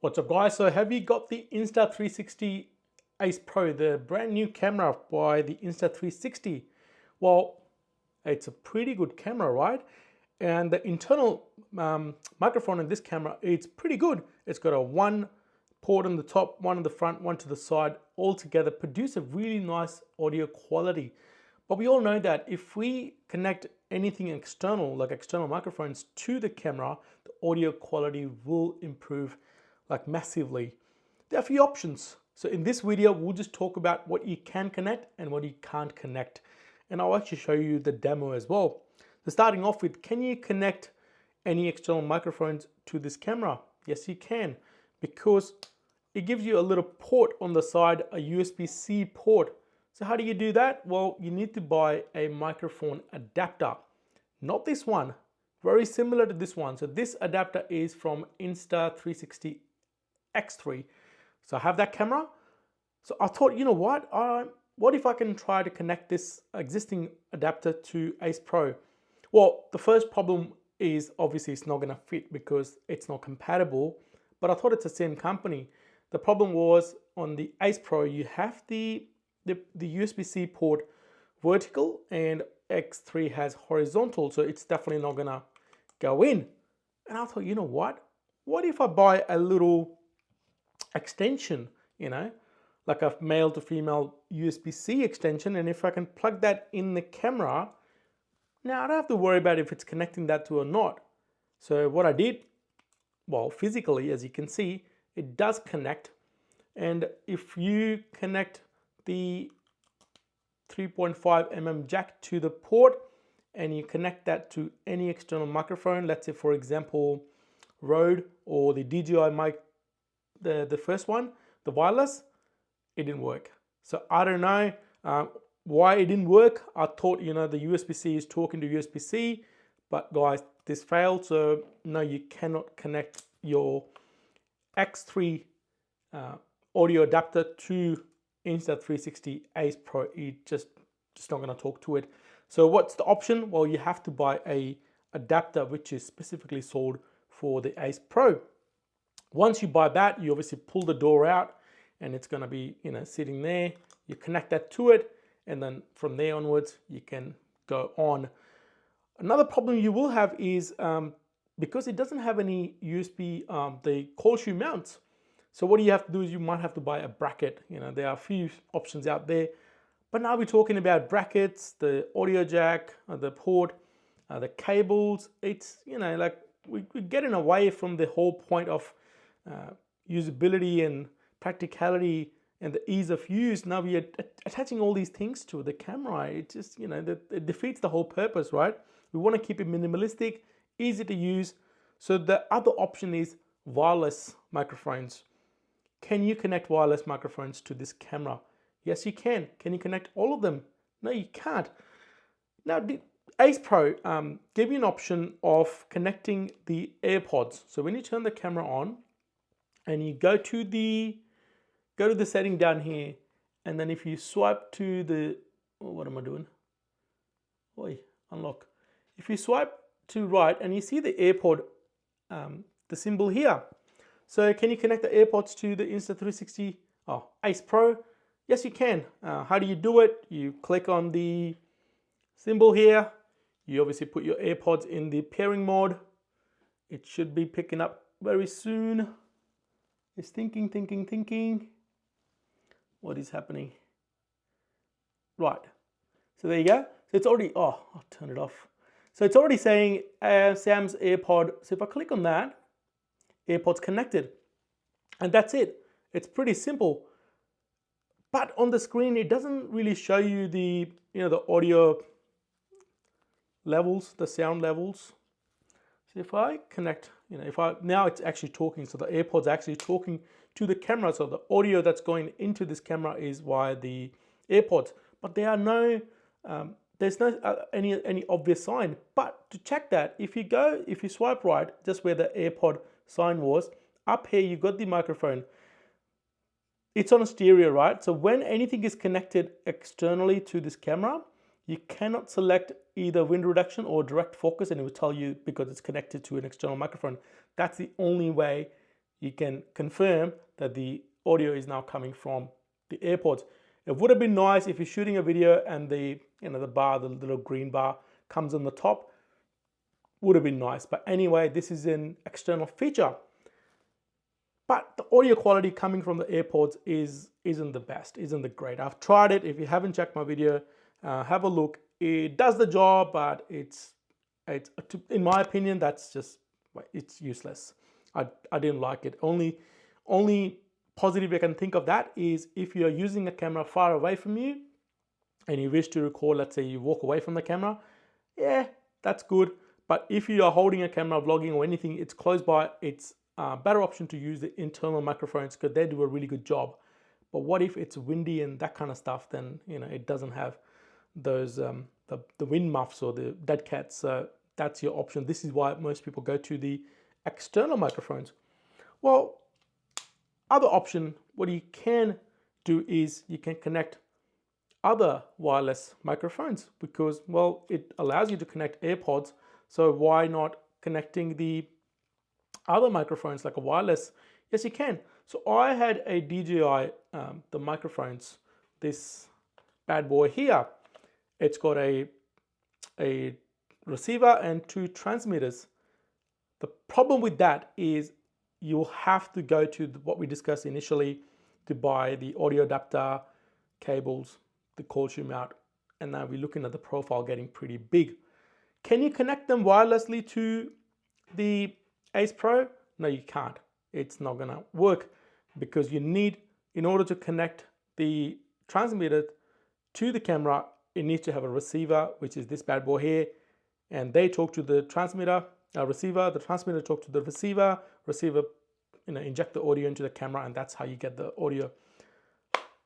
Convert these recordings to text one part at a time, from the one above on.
What's up guys? So have you got the Insta360 Ace Pro, the brand new camera by the Insta360? Well, it's a pretty good camera, right? And the internal microphone in this camera, it's pretty good. It's got a one port on the top, one on the front, one to the side, all together produce a really nice audio quality. But we all know that if we connect anything external, like external microphones to the camera, the audio quality will improve like massively. There are a few options. So in this video, we'll just talk about what you can connect and what you can't connect. And I'll actually show you the demo as well. So starting off with, can you connect any external microphones to this camera? Yes, you can, because it gives you a little port on the side, a USB-C port. So how do you do that? Well, you need to buy a microphone adapter. Not this one, very similar to this one. So this adapter is from Insta360 X3. So I have that camera. So I thought, you know what if I can try to connect this existing adapter to Ace Pro? Well, the first problem is obviously it's not going to fit because it's not compatible, but I thought it's the same company. The problem was on the Ace Pro, you have the USB-C port vertical and X3 has horizontal, so it's definitely not going to go in. And I thought, you know what if I buy a little extension, like a male to female USB-C extension, and if I can plug that in the camera, now I don't have to worry about if it's connecting that to or not. So what I did, well, physically, as you can see, it does connect. And if you connect the 3.5mm jack to the port and you connect that to any external microphone, let's say for example Rode or the DJI mic, the first one, the wireless, it didn't work. So I don't know why it didn't work. I thought, the USB-C is talking to USB-C, but guys, this failed. So no, you cannot connect your X3 audio adapter to Insta360 Ace Pro. It just not going to talk to it. So what's the option? Well, you have to buy a adapter which is specifically sold for the Ace Pro. Once you buy that, you obviously pull the door out and it's going to be, sitting there. You connect that to it, and then from there onwards, you can go on. Another problem you will have is because it doesn't have any USB, the coil shoe mounts. So what you have to do is you might have to buy a bracket. There are a few options out there, but now we're talking about brackets, the audio jack, the port, the cables. It's, like we're getting away from the whole point of usability and practicality and the ease of use. Now we are attaching all these things to the camera. It just, it defeats the whole purpose, right? We want to keep it minimalistic, easy to use. So the other option is wireless microphones. Can you connect wireless microphones to this camera? Yes, you can. Can you connect all of them? No, you can't. Now, the Ace Pro gave you an option of connecting the AirPods. So when you turn the camera on and you go to the setting down here, and then if you swipe to the, what am I doing? Oi, unlock. If you swipe to right and you see the AirPod, the symbol here. So can you connect the AirPods to the Insta360 Ace Pro? Yes, you can. How do you do it? You click on the symbol here. You obviously put your AirPods in the pairing mode. It should be picking up very soon. It's thinking. What is happening? Right. So there you go. So it's already, I'll turn it off. So it's already saying Sam's AirPod. So if I click on that, AirPods connected. And that's it. It's pretty simple. But on the screen, it doesn't really show you the, the audio levels, the sound levels. So if I connect, now it's actually talking. So the AirPods are actually talking to the camera. So the audio that's going into this camera is via the AirPods. But there are no, there's no any obvious sign. But to check that, if you swipe right, just where the AirPod sign was, up here you've got the microphone. It's on a stereo, right? So when anything is connected externally to this camera, you cannot select either wind reduction or direct focus, and it will tell you because it's connected to an external microphone. That's the only way you can confirm that the audio is now coming from the AirPods. It would have been nice if you're shooting a video and the bar, the little green bar comes on the top. Would have been nice, but anyway, this is an external feature. But the audio quality coming from the AirPods isn't the best, isn't the great. I've tried it. If you haven't checked my video, have a look. It does the job, but it's in my opinion, it's useless. I didn't like it. Only positive I can think of that is if you're using a camera far away from you and you wish to record, let's say you walk away from the camera, yeah, that's good. But if you are holding a camera, vlogging or anything, it's close by, it's a better option to use the internal microphones because they do a really good job. But what if it's windy and that kind of stuff, then it doesn't have those the wind muffs or the dead cats. So that's your option. This is why most people go to the external microphones. Well, other option, what you can do is you can connect other wireless microphones because, well, it allows you to connect AirPods. So why not connecting the other microphones like a wireless? Yes, you can. So I had a DJI, the microphones, this bad boy here. It's got a receiver and 2 transmitters. The problem with that is you'll have to go to what we discussed initially to buy the audio adapter, cables, the cord tune out, and now we're looking at the profile getting pretty big. Can you connect them wirelessly to the Ace Pro? No, you can't. It's not gonna work because you need, in order to connect the transmitter to the camera, it needs to have a receiver, which is this bad boy here, and they talk to the transmitter, receiver, the transmitter talk to the receiver, inject the audio into the camera, and that's how you get the audio.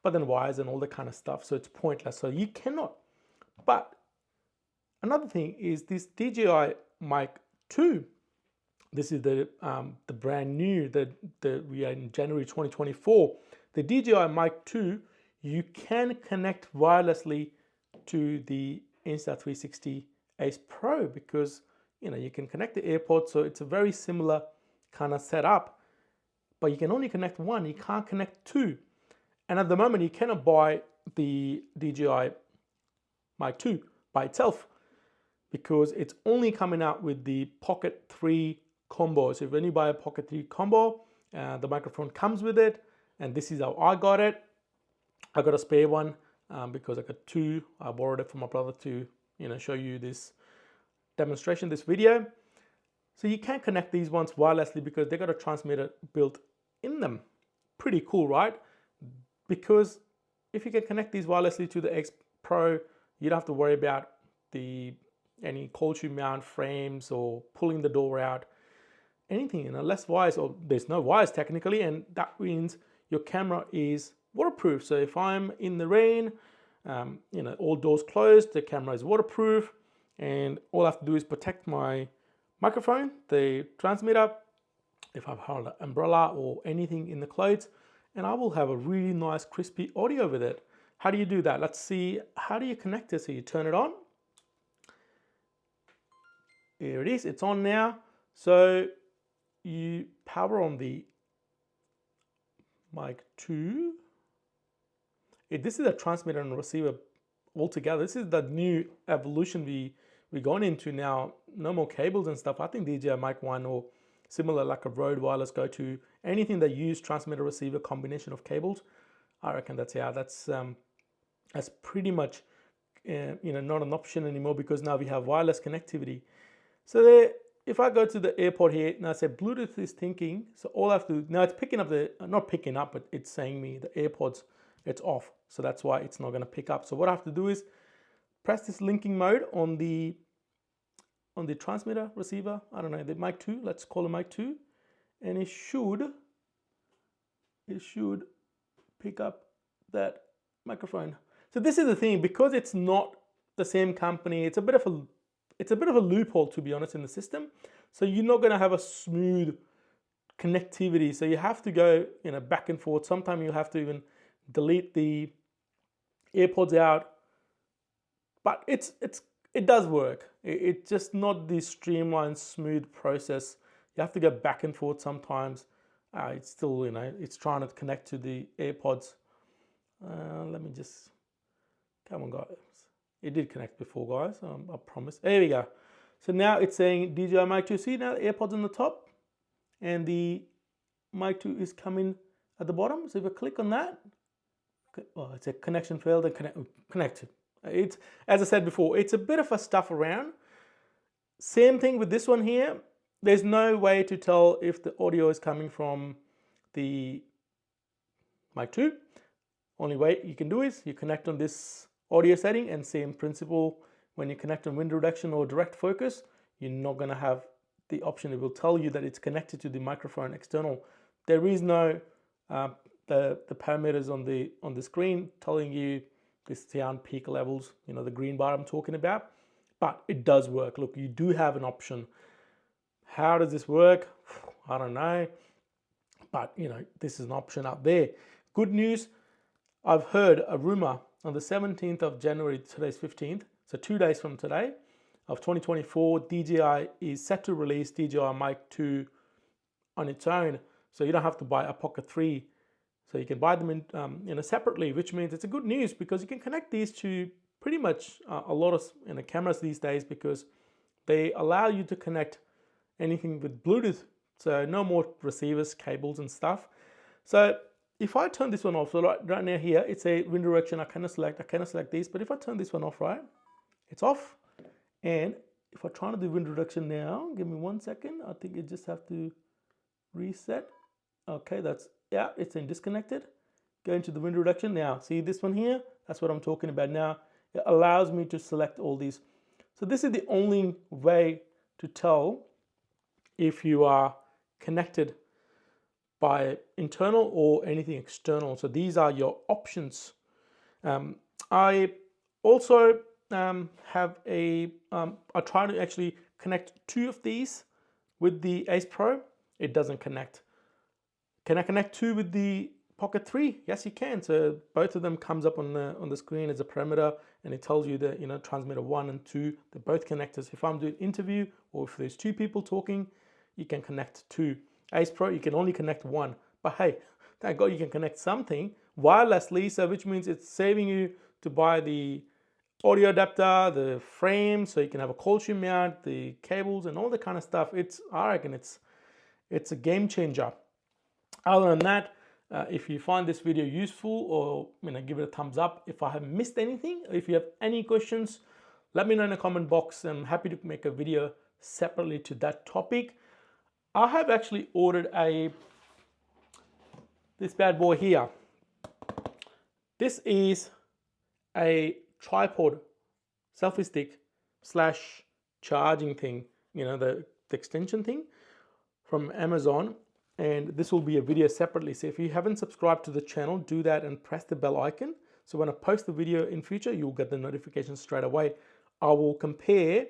But then wires and all that kind of stuff, so it's pointless. So you cannot. But another thing is this DJI Mic 2. This is the brand new, we are in January 2024. The DJI Mic 2, you can connect wirelessly to the Insta360 Ace Pro because you can connect the AirPods, so it's a very similar kind of setup, but you can only connect one, you can't connect two. And at the moment you cannot buy the DJI Mic 2 by itself because it's only coming out with the Pocket 3 combo. So when you buy a Pocket 3 combo, the microphone comes with it, and this is how I got it. I got a spare one because I got 2. I borrowed it from my brother to show you this demonstration, this video. So you can connect these ones wirelessly because they got a transmitter built in them. Pretty cool, right? Because if you can connect these wirelessly to the Ace Pro, you don't have to worry about any cord tune mount frames or pulling the door out, anything, less wires, or there's no wires technically, and that means your camera is waterproof. So if I'm in the rain, all doors closed, the camera is waterproof, and all I have to do is protect my microphone, the transmitter, if I've held an umbrella or anything in the clothes, and I will have a really nice crispy audio with it. How do you do that? Let's see. How do you connect it? So you turn it on. Here it is, it's on now. So you power on the Mic 2. This is a transmitter and receiver altogether. This is the new evolution we're going into now. No more cables and stuff. I think DJI Mic 1 or similar, like a Rode wireless go-to, anything that use transmitter receiver combination of cables, I reckon that's pretty much not an option anymore because now we have wireless connectivity. So there, if I go to the airport here, now I say Bluetooth is thinking, so all I have to, now it's picking up not picking up, but it's saying me the AirPods, it's off. So that's why it's not gonna pick up. So what I have to do is press this linking mode on the transmitter receiver, I don't know, the Mic 2, let's call it Mic 2, and it should pick up that microphone. So this is the thing, because it's not the same company, it's a bit of a loophole, to be honest, in the system. So you're not going to have a smooth connectivity. So you have to go back and forth. Sometimes you have to even delete the AirPods out. But it does work. It's just not the streamlined, smooth process. You have to go back and forth sometimes. It's still, it's trying to connect to the AirPods. Let me just, come on guys. It did connect before, guys, I promise. There we go. So now it's saying DJI Mic 2. See now the AirPods on the top and the Mic 2 is coming at the bottom. So if I click on that, well, it's a connection failed and connected. It's, as I said before, it's a bit of a stuff around. Same thing with this one here. There's no way to tell if the audio is coming from the Mic 2. Only way you can do is you connect on this audio setting, and same principle when you connect on window reduction or direct focus, you're not going to have the option. It will tell you that it's connected to the microphone external. There is no the parameters on the screen telling you the sound peak levels, the green bar I'm talking about, but it does work. Look, you do have an option. How does this work? I don't know, but this is an option out there. Good news, I've heard a rumor on the 17th of January, today's 15th, so 2 days from today of 2024, DJI is set to release DJI Mic 2 on its own. So you don't have to buy a Pocket 3. So you can buy them in, separately, which means it's a good news because you can connect these to pretty much a lot of cameras these days, because they allow you to connect anything with Bluetooth. So no more receivers, cables and stuff. So if I turn this one off, so right now here, it's a window direction. I cannot select these, but if I turn this one off, right, it's off. And if I try to do window reduction now, give me 1 second. I think you just have to reset. Okay, it's in disconnected. Go into the window reduction now. See this one here? That's what I'm talking about now. It allows me to select all these. So this is the only way to tell if you are connected by internal or anything external. So these are your options. I also have I try to actually connect 2 of these with the Ace Pro. It doesn't connect. Can I connect 2 with the Pocket 3? Yes, you can. So both of them comes up on the screen as a parameter, and it tells you that transmitter 1 and 2, they're both connectors. If I'm doing interview or if there's 2 people talking, you can connect 2. Ace Pro, you can only connect 1. But hey, thank God you can connect something wirelessly, so which means it's saving you to buy the audio adapter, the frame, so you can have a cold shoe mount, the cables and all that kind of stuff. I reckon it's a game changer. Other than that, if you find this video useful, or give it a thumbs up. If I have missed anything, if you have any questions, let me know in the comment box. I'm happy to make a video separately to that topic. I have actually ordered this bad boy here. This is a tripod selfie stick / charging thing, the extension thing from Amazon. And this will be a video separately. So if you haven't subscribed to the channel, do that and press the bell icon. So when I post the video in future, you'll get the notifications straight away. I will compare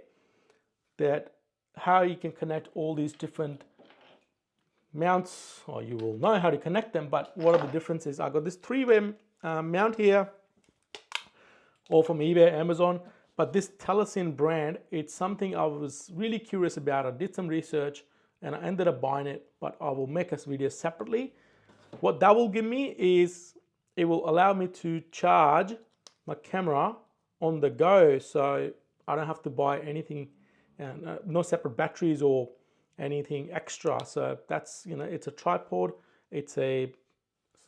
how you can connect all these different mounts, or you will know how to connect them, but what are the differences? I got this 3-way mount here, all from eBay, Amazon, but this Telesin brand, it's something I was really curious about. I did some research and I ended up buying it, but I will make a video separately. What that will give me is it will allow me to charge my camera on the go, so I don't have to buy anything, no separate batteries or anything extra. So that's, it's a tripod, it's a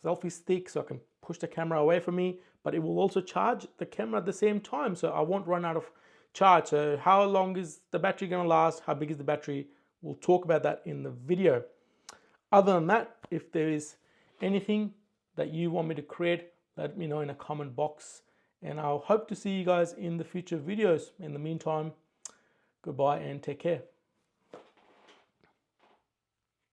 selfie stick, so I can push the camera away from me, but it will also charge the camera at the same time, so I won't run out of charge. So how long is the battery going to last? How big is the battery? We'll talk about that in the video. Other than that, if there is anything that you want me to create, let me know in a comment box, and I'll hope to see you guys in the future videos. In the meantime, goodbye and take care.